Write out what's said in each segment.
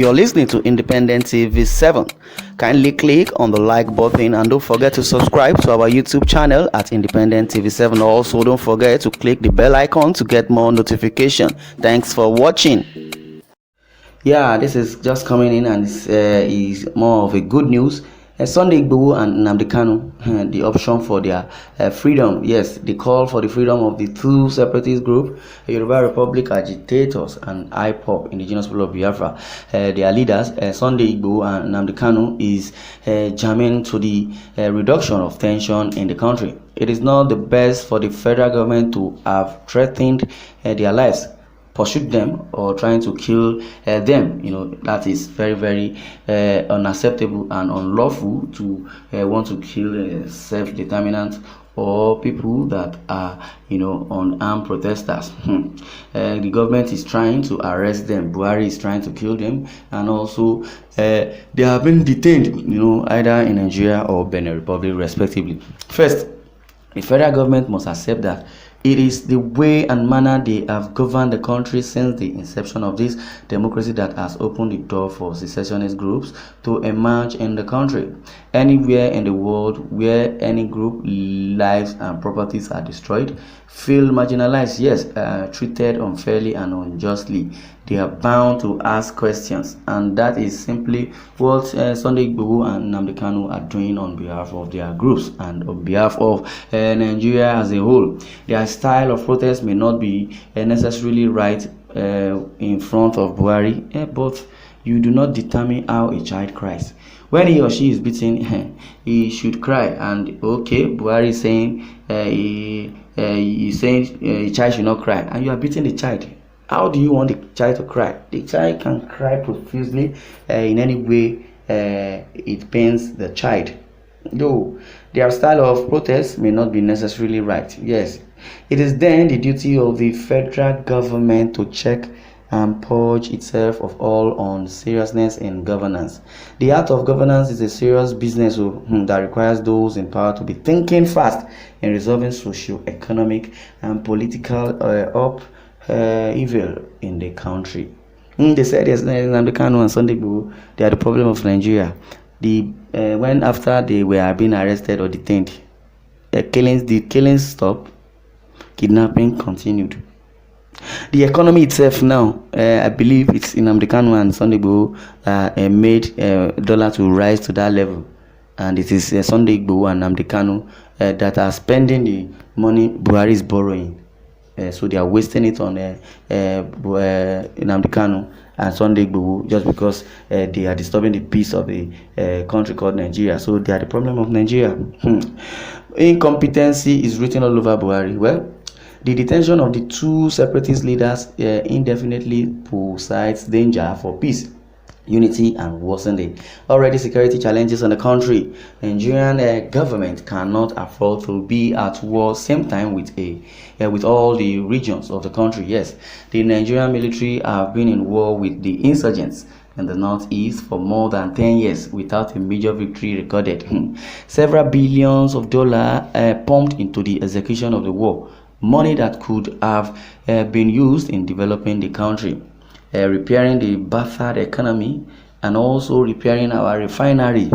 You're listening to Independent TV 7. Kindly click on the like button and don't forget to subscribe to our YouTube channel at Independent TV 7. Also, don't forget to click the bell icon to get more notification. Thanks for watching. Yeah, this is just coming in and is more of a good news. Sunday Igboho and Nnamdi KANU, the option for their freedom. Yes, the call for the freedom of the two separatist group, Yoruba Republic agitators and IPOB, Indigenous People of Biafra. Their leaders, Sunday Igboho and Nnamdi KANU, is jamming to the reduction of tension in the country. It is not the best for the federal government to have threatened their lives, pursued them, or trying to kill them. That is very, very unacceptable and unlawful to want to kill self-determinant or people that are unarmed protesters. The government is trying to arrest them. Buhari is trying to kill them, and also they have been detained either in Nigeria or Benin Republic respectively. First, the federal government must accept that it is the way and manner they have governed the country since the inception of this democracy that has opened the door for secessionist groups to emerge in the country. Anywhere in the world where any group lives and properties are destroyed, feel marginalized, yes, treated unfairly and unjustly, they are bound to ask questions, and that is simply what Sunday Igboho and Nnamdi KANU are doing on behalf of their groups and on behalf of Nigeria as a whole. Their style of protest may not be necessarily right in front of Buhari, but you do not determine how a child cries. When he or she is beaten, he should cry. And okay, Buhari is saying a child should not cry, and you are beating the child. How do you want the child to cry? The child can cry profusely in any way it pains the child. Though their style of protest may not be necessarily right. Yes, it is then the duty of the federal government to check and purge itself of all unseriousness in governance. The art of governance is a serious business that requires those in power to be thinking fast in resolving socio-economic and political evil in the country. They said yes, Nnamdi KANU and Sunday Igboho, they are the problem of Nigeria. When after they were being arrested or detained, the killings stopped, kidnapping continued. The economy itself now, I believe it's Nnamdi KANU and Sunday Igboho made dollar to rise to that level, and it is Sunday Igboho and Nnamdi KANU that are spending the money Buhari is borrowing. So they are wasting it on Nnamdi KANU and Sunday Igboho just because they are disturbing the peace of a country called Nigeria. So they are the problem of Nigeria. Incompetency is written all over Buhari. Well, the detention of the two separatist leaders indefinitely posits danger for peace, unity, and worsen the already security challenges in the country. Nigerian government cannot afford to be at war same time with all the regions of the country. Yes, the Nigerian military have been in war with the insurgents in the northeast for more than 10 years without a major victory recorded. Several billions of dollars pumped into the execution of the war, money that could have been used in developing the country, repairing the battered economy, and also repairing our refinery,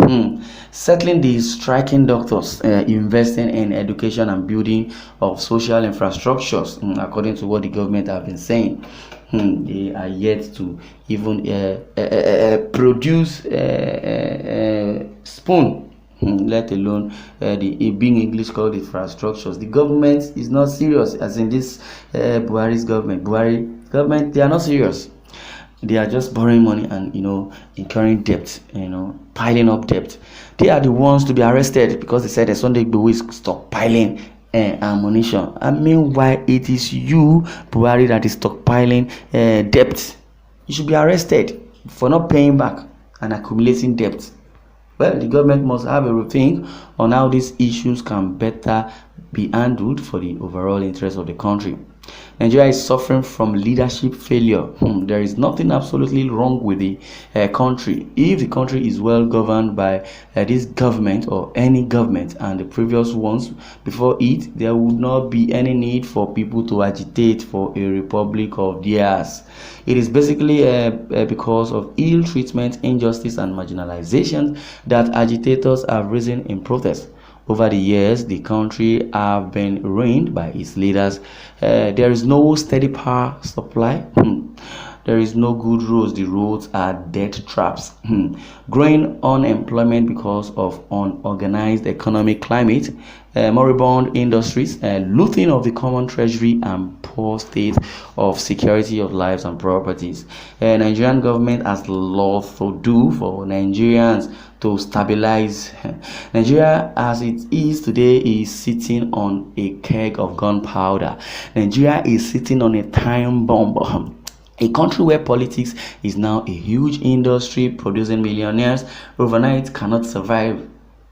settling the striking doctors, investing in education and building of social infrastructures, according to what the government have been saying. They are yet to even produce spoon, let alone being English called infrastructures. The government is not serious, as in this Buhari's government. Buhari government, they are not serious. They are just borrowing money and incurring debt, piling up debt. They are the ones to be arrested because they said that Sunday Igboho is stockpiling ammunition. And meanwhile, it is you, Buhari, that is stockpiling debt. You should be arrested for not paying back and accumulating debt. Well, the government must have a rethink on how these issues can better be handled for the overall interest of the country. Nigeria is suffering from leadership failure. There is nothing absolutely wrong with the country. If the country is well governed by this government or any government and the previous ones before it, there would not be any need for people to agitate for a republic of theirs. It is basically because of ill treatment, injustice, and marginalization that agitators have risen in protest. Over the years, the country have been ruined by its leaders. There is no steady power supply. There is no good roads. The roads are death traps. Growing unemployment because of unorganized economic climate, moribund industries, looting of the common treasury, and poor state of security of lives and properties. Nigerian government has lots to do for Nigerians to stabilize. Nigeria as it is today is sitting on a keg of gunpowder. Nigeria is sitting on a time bomb. A country where politics is now a huge industry producing millionaires overnight cannot survive.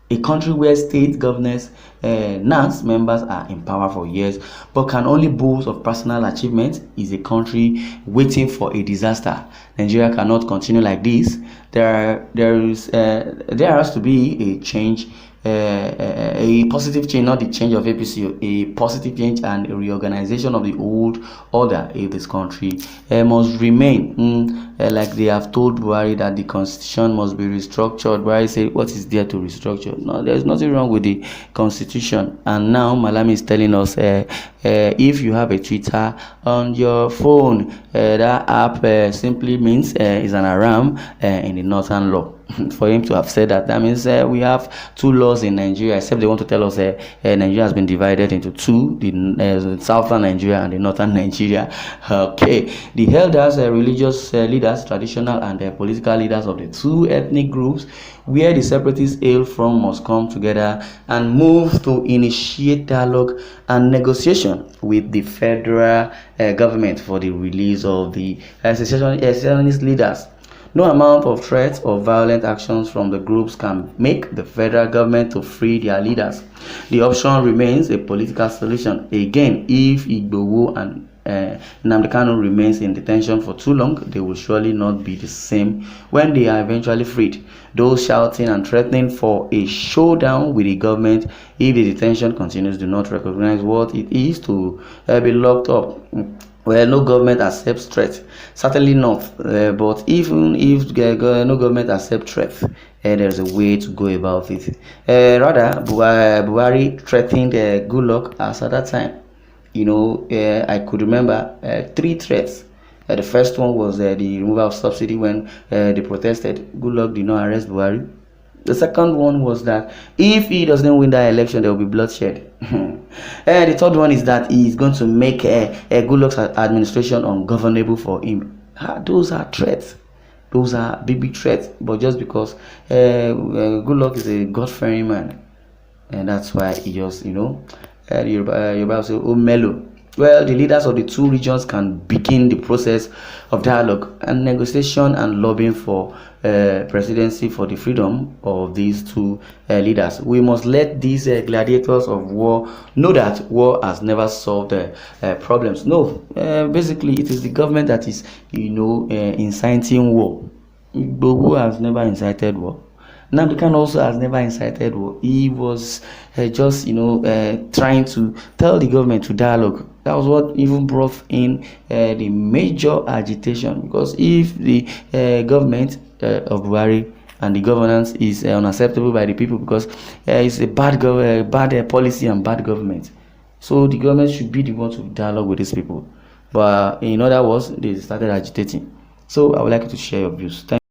A country where state governors, NANS members are in power for years but can only boast of personal achievements is a country waiting for a disaster. Nigeria cannot continue like this. There has to be a change, a positive change, not the change of APC, a positive change and a reorganization of the old order in this country must remain. Like they have told Buhari that the constitution must be restructured. Buhari said, what is there to restructure? No, there's nothing wrong with the constitution. And now Malami is telling us if you have a Twitter on your phone, that app simply means is an alarm in the northern law. For him to have said that, that means we have two laws in Nigeria, except they want to tell us Nigeria has been divided into two, the southern Nigeria and the northern Nigeria. Okay, the elders, religious leaders, traditional and political leaders of the two ethnic groups where the separatists hail from must come together and move to initiate dialogue and negotiation with the federal government for the release of the secessionist leaders. No amount of threats or violent actions from the groups can make the federal government to free their leaders. The option remains a political solution. Again, if Igboho and Nnamdi KANU remains in detention for too long, they will surely not be the same when they are eventually freed. Those shouting and threatening for a showdown with the government if the detention continues do not recognize what it is to be locked up. Well, no government accepts threat. Certainly not. But even if no government accepts threat, there's a way to go about it. Rather, Buhari threatened good luck as at that time. You know, I could remember 3 threats. The first one was the removal of subsidy when they protested. Good luck did not arrest Buhari. The second one was that if he doesn't win that election, there will be bloodshed. And the third one is that he is going to make a Goodluck's administration ungovernable for him. Those are threats. Those are big threats. But just because Goodluck is a God-fearing man, and that's why he just, Yoruba say, oh, mellow. Well, the leaders of the two regions can begin the process of dialogue and negotiation and lobbying for presidency for the freedom of these two leaders. We must let these gladiators of war know that war has never solved problems. No, basically it is the government that is, inciting war. Igboho has never incited war. Nnamdi KANU also has never incited war. He was just, trying to tell the government to dialogue. That was what even brought in the major agitation. Because if the government of Buhari and the governance is unacceptable by the people, because it's a bad policy and bad government, so the government should be the one to dialogue with these people. But in other words, they started agitating. So I would like you to share your views. Thank